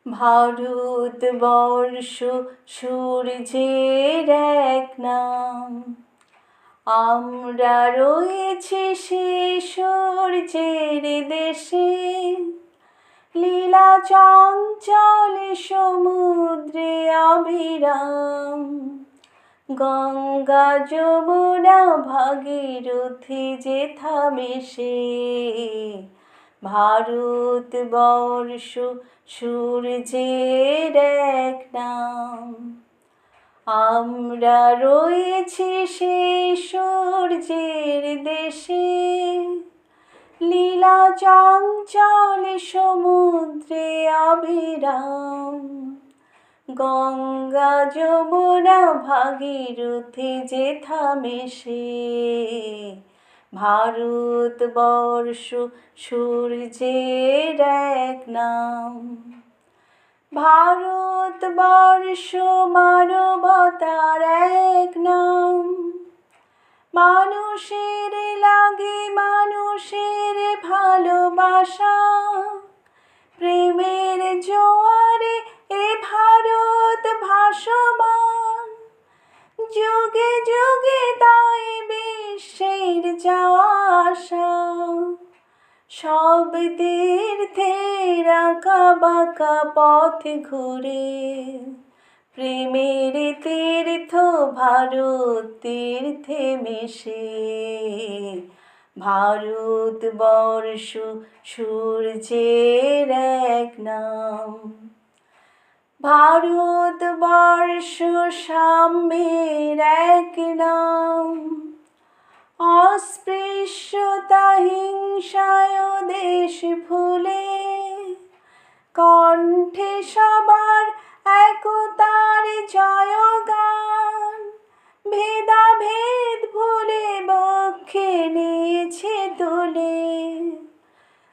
ভারতবর্ষ সূর্যের এক নাম। আমরা রয়েছি সেই সূর্যের দেশে, লীলা চঞ্চল সমুদ্রে অবিরাম। গঙ্গা যমুনা ভাগীরথী যেথা মেশে, ভারতবর্ষ সূর্যের এক নাম। আমরা রয়েছি সেই সূর্যের দেশে, লীলা চঞ্চল সমুদ্রে অবিরাম। গঙ্গা যমুনা ভাগীরথী যেথা মেশে, ভারতবর্ষ সূর্যের এক নাম। ভারতবর্ষ মানবতার এক নাম। মানুষের লাগে মানুষের ভালোবাসা, প্রেমের জোয়ারে এ ভারত ভাসমান। যুগে যুগে তাই বিশ্বের যাওয়া আসা, সব তীর্থের আঁকা বাঁকা পথ ঘুরে। প্রেমের তীর্থ ভারত তীর্থে মেশে, ভারতবর্ষ সূর্যের এক নাম। ভারতবর্ষ সাম্যের এক নাম। অস্পৃশ্যতা হিংসায় দেশ ভুলে, কণ্ঠে সবার একতার জয়গান। ভেদাভেদ ভুলে বক্ষে নিয়েছে তুলে,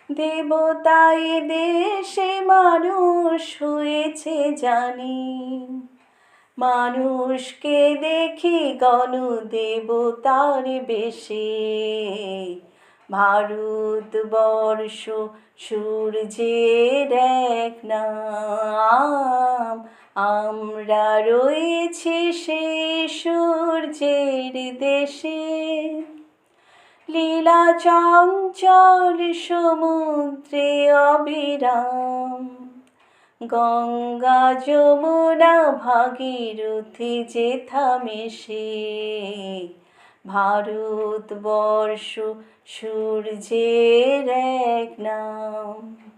দেবতাই দেশে মানুষ হয়েছে জানি। মানুষকে দেখি গণদেবতার বেশে, ভারতবর্ষ সূর্যের এক নাম। আমরা রয়েছি সেই সূর্যের দেশে, লীলা চঞ্চল সমুদ্রে অবিরাম। গঙ্গা যমুনা ভাগীরথী যেথা মেশে, ভারতবর্ষ সূর্যের এক নাম।